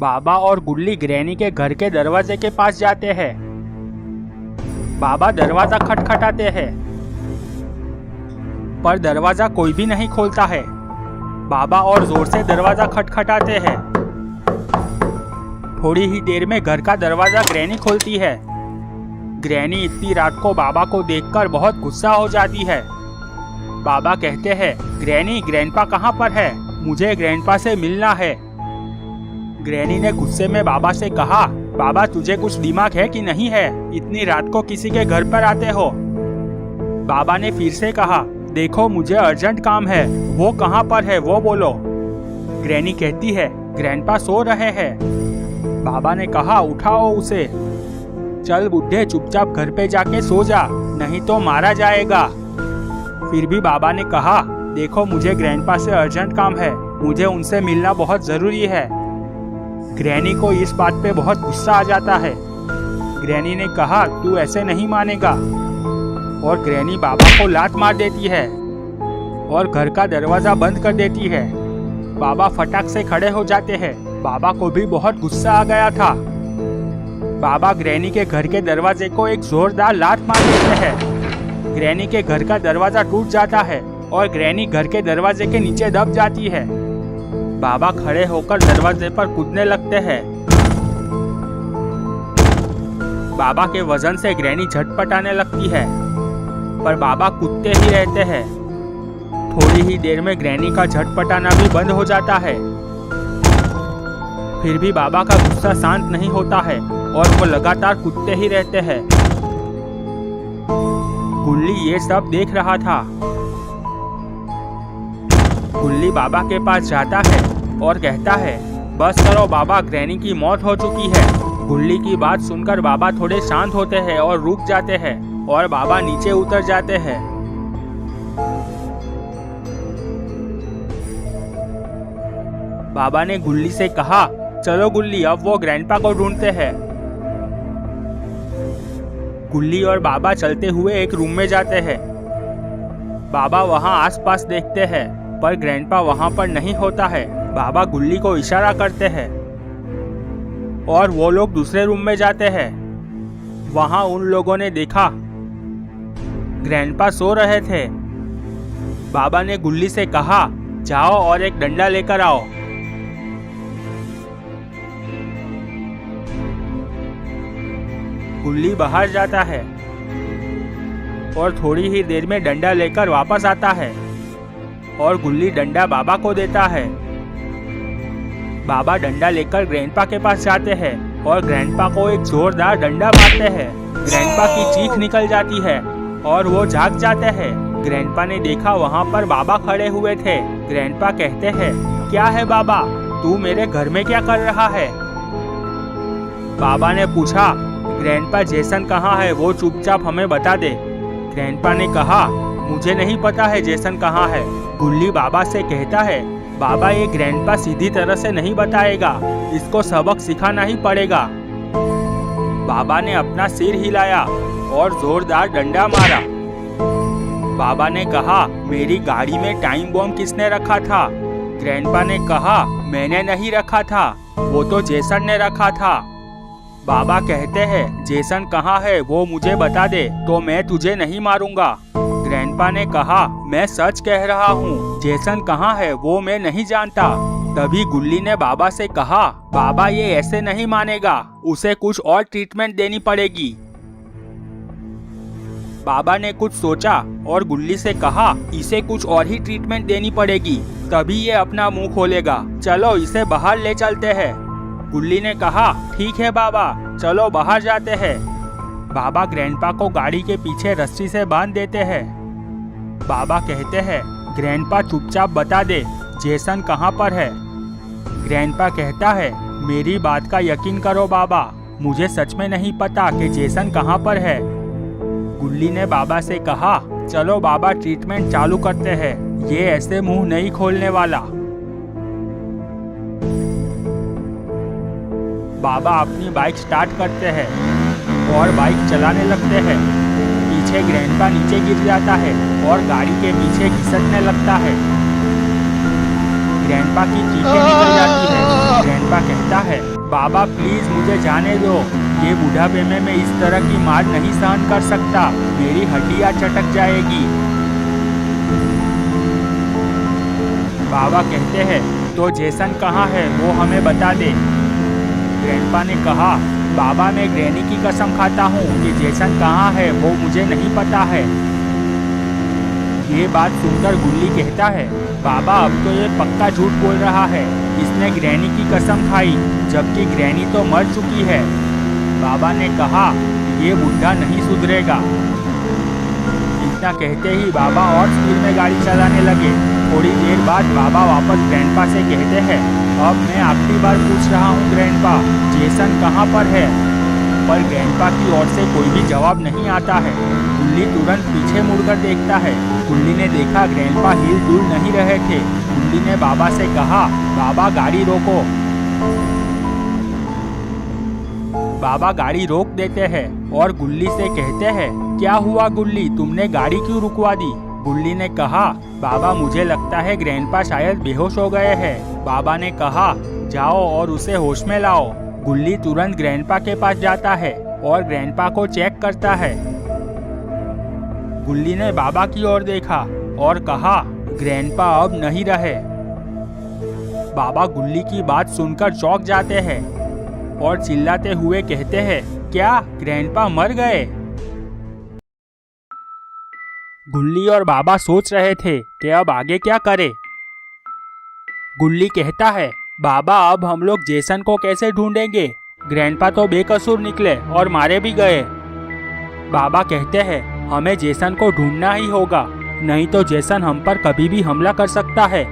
बाबा और गुल्ली ग्रैनी के घर के दरवाजे के पास जाते हैं। बाबा दरवाजा खटखटाते हैं, पर दरवाजा कोई भी नहीं खोलता है। बाबा और जोर से दरवाजा खटखटाते हैं। थोड़ी ही देर में घर का दरवाजा ग्रैनी खोलती है। ग्रैनी इतनी रात को बाबा को देखकर बहुत गुस्सा हो जाती है। बाबा कहते हैं, ग्रैनी, ग्रैंडपा कहाँ पर है? मुझे ग्रैंडपा से मिलना है। ग्रैनी ने गुस्से में बाबा से कहा, बाबा तुझे कुछ दिमाग है कि नहीं है? इतनी रात को किसी के घर पर आते हो? बाबा ने फिर से कहा, देखो मुझे अर्जेंट काम है। वो कहाँ पर है वो बोलो। ग्रैनी कहती है, ग्रैंडपा सो रहे हैं। बाबा ने कहा, उठाओ उसे। चल बुड्ढे, चुपचाप घर पे जाके सो जा, नहीं तो मारा जाएगा। फिर भी बाबा ने कहा, देखो मुझे ग्रैंडपा से अर्जेंट काम है, मुझे उनसे मिलना बहुत जरूरी है। ग्रैनी को इस बात पे बहुत गुस्सा आ जाता है। ग्रैनी ने कहा, तू ऐसे नहीं मानेगा। और ग्रैनी बाबा को लात मार देती है और घर का दरवाजा बंद कर देती है। बाबा फटाक से खड़े हो जाते हैं। बाबा को भी बहुत गुस्सा आ गया था। बाबा ग्रैनी के घर के दरवाजे को एक जोरदार लात मार देते हैं। ग्रैनी के घर का दरवाजा टूट जाता है और ग्रैनी घर के दरवाजे के नीचे दब जाती है। बाबा खड़े होकर दरवाजे पर कूदने लगते हैं। बाबा के वजन से ग्रैनी झटपटाने लगती है, पर बाबा कूदते ही रहते हैं। थोड़ी ही देर में ग्रैनी का झटपटाना भी बंद हो जाता है। फिर भी बाबा का गुस्सा शांत नहीं होता है और वो लगातार कूदते ही रहते हैं। गुल्ली ये सब देख रहा था। गुल्ली बाबा के पास जाता है और कहता है, बस करो बाबा, ग्रैनी की मौत हो चुकी है। गुल्ली की बात सुनकर बाबा थोड़े शांत होते हैं और रुक जाते हैं और बाबा नीचे उतर जाते हैं। बाबा ने गुल्ली से कहा, चलो गुल्ली, अब वो ग्रैंडपा को ढूंढते हैं। गुल्ली और बाबा चलते हुए एक रूम में जाते हैं। बाबा वहां आसपास देखते हैं, पर ग्रैंडपा वहां पर नहीं होता है। बाबा गुल्ली को इशारा करते हैं और वो लोग दूसरे रूम में जाते हैं। वहां उन लोगों ने देखा ग्रैंडपा सो रहे थे। बाबा ने गुल्ली से कहा, जाओ और एक डंडा लेकर आओ। गुल्ली बाहर जाता है और थोड़ी ही देर में डंडा लेकर वापस आता है और गुल्ली डंडा बाबा को देता है। बाबा डंडा लेकर ग्रैंडपा के पास जाते हैं और ग्रैंडपा को एक जोरदार डंडा मारते हैं। ग्रैंडपा की चीख निकल जाती है और वो जाग जाते हैं। ग्रैंडपा ने देखा वहाँ पर बाबा खड़े हुए थे। ग्रैंडपा कहते हैं, क्या है बाबा, तू मेरे घर में क्या कर रहा है? बाबा ने पूछा, ग्रैंडपा जेसन कहाँ है, वो चुपचाप हमें बता दे। ग्रैंडपा ने कहा, मुझे नहीं पता है जेसन कहाँ है। गुल्ली बाबा से कहता है, बाबा ये ग्रैंडपा सीधी तरह से नहीं बताएगा, इसको सबक सिखाना ही पड़ेगा। बाबा ने अपना सिर हिलाया और जोरदार डंडा मारा। बाबा ने कहा, मेरी गाड़ी में टाइम बॉम्ब किसने रखा था? ग्रैंडपा ने कहा, मैंने नहीं रखा था, वो तो जेसन ने रखा था। बाबा कहते हैं, जेसन कहाँ है वो मुझे बता दे तो मैं तुझे नहीं मारूंगा। ग्रैंडपा ने कहा, मैं सच कह रहा हूँ, जेसन कहाँ है वो मैं नहीं जानता। तभी गुल्ली ने बाबा से कहा, बाबा ये ऐसे नहीं मानेगा, उसे कुछ और ट्रीटमेंट देनी पड़ेगी। बाबा ने कुछ सोचा और गुल्ली से कहा, इसे कुछ और ही ट्रीटमेंट देनी पड़ेगी, तभी ये अपना मुंह खोलेगा। चलो इसे बाहर ले चलते हैं। गुल्ली ने कहा, ठीक है बाबा, चलो बाहर जाते हैं। बाबा ग्रैंडपा को गाड़ी के पीछे रस्सी से बांध देते हैं। बाबा कहते हैं, ग्रैंडपा चुपचाप बता दे, जेसन कहाँ पर है? ग्रैंडपा कहता है, मेरी बात का यकीन करो बाबा, मुझे सच में नहीं पता कि जेसन कहाँ पर है। गुल्ली ने बाबा से कहा, चलो बाबा ट्रीटमेंट चालू करते हैं, ये ऐसे मुंह नहीं खोलने वाला। बाबा अपनी बाइक स्टार्ट करते हैं और बाइक चलाने लगते हैं। पीछे ग्रैंडपा नीचे गिर जाता है और गाड़ी के पीछे घिसटने लगता है। ग्रैंडपा की चीखें निकल जाती है ग्रैंडपा कहता है, बाबा प्लीज मुझे जाने दो, ये बुढ़ापे में मैं इस तरह की मार नहीं सहन कर सकता, मेरी हड्डियां चटक जाएगी। बाबा कहते हैं, तो जेसन कहाँ है, वो हमें बता दे। ग्रैंडपा ने कहा, बाबा मैं ग्रैनी की कसम खाता हूँ कि जेसन कहाँ है वो मुझे नहीं पता है। ये बात सुनकर गुल्ली कहता है, बाबा अब तो ये पक्का झूठ बोल रहा है, इसने ग्रैनी की कसम खाई जबकि ग्रैनी तो मर चुकी है। बाबा ने कहा, ये बुढ़ा नहीं सुधरेगा। इतना कहते ही बाबा और स्पीड में गाड़ी चलाने लगे। थोड़ी देर बाद बाबा वापस ग्रैंडपा से कहते हैं, अब मैं आखिरी बार पूछ रहा हूँ ग्रैंडपा, जेसन कहाँ पर है? पर ग्रैंडपा की ओर से कोई भी जवाब नहीं आता है। गुल्ली तुरंत पीछे मुड़कर देखता है। गुल्ली ने देखा ग्रैंडपा हिल डुल नहीं रहे थे। गुल्ली ने बाबा से कहा, बाबा गाड़ी रोको। बाबा गाड़ी रोक देते हैं और गुल्ली से कहते हैं, क्या हुआ गुल्ली, तुमने गाड़ी क्यों रुकवा दी? गुल्ली ने कहा, बाबा मुझे लगता है ग्रैंडपा शायद बेहोश हो गए हैं। बाबा ने कहा, जाओ और उसे होश में लाओ। गुल्ली तुरंत ग्रैंडपा के पास जाता है और ग्रैंडपा को चेक करता है। गुल्ली ने बाबा की ओर देखा और कहा, ग्रैंडपा अब नहीं रहे। बाबा गुल्ली की बात सुनकर चौंक जाते हैं और चिल्लाते हुए कहते हैं, क्या ग्रैंडपा मर गए? गुल्ली और बाबा सोच रहे थे कि अब आगे क्या करें। गुल्ली कहता है, बाबा अब हम लोग जेसन को कैसे ढूंढेंगे? ग्रैंडपा तो बेकसूर निकले और मारे भी गए। बाबा कहते हैं, हमें जेसन को ढूंढना ही होगा, नहीं तो जेसन हम पर कभी भी हमला कर सकता है।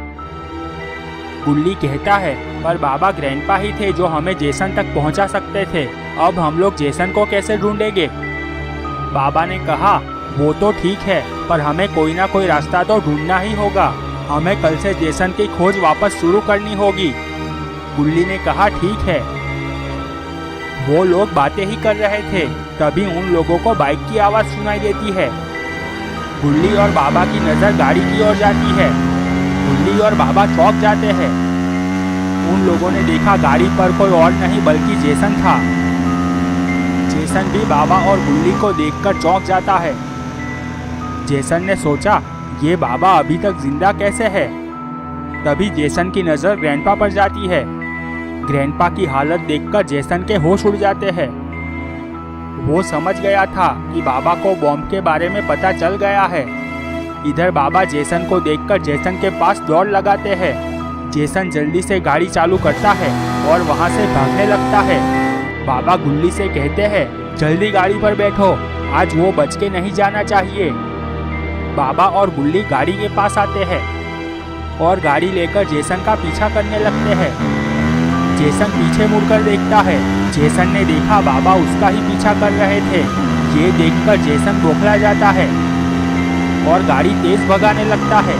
गुल्ली कहता है, पर बाबा ग्रैंडपा ही थे जो हमें जेसन तक पहुंचा सकते थे, अब हम लोग जेसन को कैसे ढूंढेंगे? बाबा ने कहा, वो तो ठीक है, पर हमें कोई ना कोई रास्ता तो ढूंढना ही होगा। हमें कल से जेसन की खोज वापस शुरू करनी होगी। गुल्ली ने कहा, ठीक है। वो लोग बातें ही कर रहे थे, तभी उन लोगों को बाइक की आवाज सुनाई देती है। गुल्ली और बाबा की नजर गाड़ी की ओर जाती है। गुल्ली और बाबा चौंक जाते हैं। उन लोगों ने देखा गाड़ी पर कोई और नहीं बल्कि जेसन था। जेसन भी बाबा और गुल्ली को देखकर चौंक जाता है। जेसन ने सोचा, ये बाबा अभी तक जिंदा कैसे है? तभी जेसन की नजर ग्रैंडपा पर जाती है। ग्रैंडपा की हालत देखकर जेसन के होश उड़ जाते हैं। वो समझ गया था कि बाबा को बॉम्ब के बारे में पता चल गया है। इधर बाबा जेसन को देखकर जेसन के पास दौड़ लगाते हैं। जेसन जल्दी से गाड़ी चालू करता है और वहां से भागने लगता है। बाबा गुल्ली से कहते हैं, जल्दी गाड़ी पर बैठो, आज वो बच के नहीं जाना चाहिए। बाबा और गुल्ली गाड़ी के पास आते हैं और गाड़ी लेकर जेसन का पीछा करने लगते हैं। जेसन पीछे मुड़कर देखता है। जेसन ने देखा बाबा उसका ही पीछा कर रहे थे। ये देखकर जेसन बौखला जाता है और गाड़ी तेज भगाने लगता है।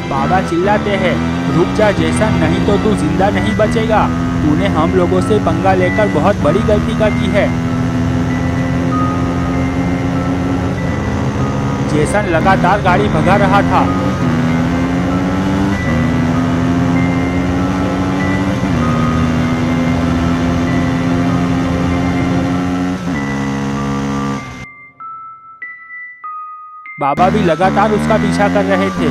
बाबा चिल्लाते हैं, रुक जा जेसन, नहीं तो तू जिंदा नहीं बचेगा। तूने हम लोगों से पंगा लेकर बहुत बड़ी गलती कर दी है। जेसन लगातार गाड़ी भगा रहा था। बाबा भी लगातार उसका पीछा कर रहे थे।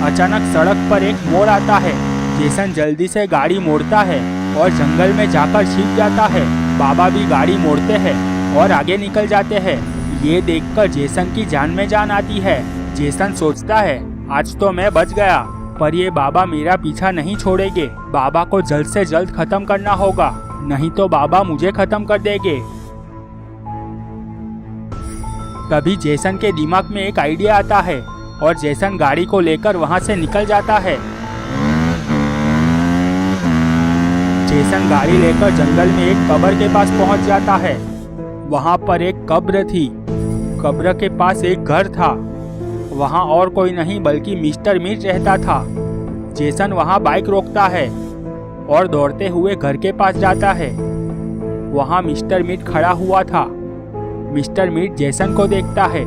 अचानक सड़क पर एक मोड़ आता है। जेसन जल्दी से गाड़ी मोड़ता है और जंगल में जाकर छिप जाता है। बाबा भी गाड़ी मोड़ते हैं और आगे निकल जाते हैं। ये देखकर जेसन की जान में जान आती है। जेसन सोचता है, आज तो मैं बच गया, पर ये बाबा मेरा पीछा नहीं छोड़ेंगे। बाबा को जल्द से जल्द खत्म करना होगा, नहीं तो बाबा मुझे खत्म कर देंगे। तभी जेसन के दिमाग में एक आइडिया आता है और जेसन गाड़ी को लेकर वहां से निकल जाता है। जेसन गाड़ी लेकर जंगल में एक कब्र के पास पहुंच जाता है। वहां पर एक कब्र थी। कब्र के पास एक घर था। वहां और कोई नहीं बल्कि मिस्टर मीट रहता था। जेसन वहां बाइक रोकता है और दौड़ते हुए घर के पास जाता है। वहां मिस्टर मीट खड़ा हुआ था। मिस्टर मीट जेसन को देखता है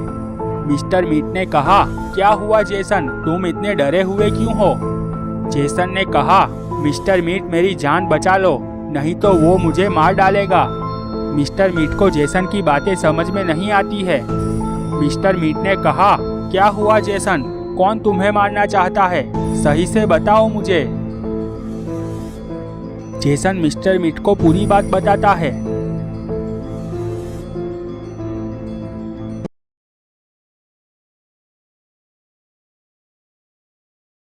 मिस्टर मीट ने कहा, क्या हुआ जेसन, तुम इतने डरे हुए क्यों हो? जेसन ने कहा, मिस्टर मीट मेरी जान बचा लो, नहीं तो वो मुझे मार डालेगा। मिस्टर मीट को जेसन की बातें समझ में नहीं आती है। मिस्टर मीट ने कहा, क्या हुआ जेसन, कौन तुम्हें मारना चाहता है, सही से बताओ मुझे। जेसन मिस्टर मीट को पूरी बात बताता है।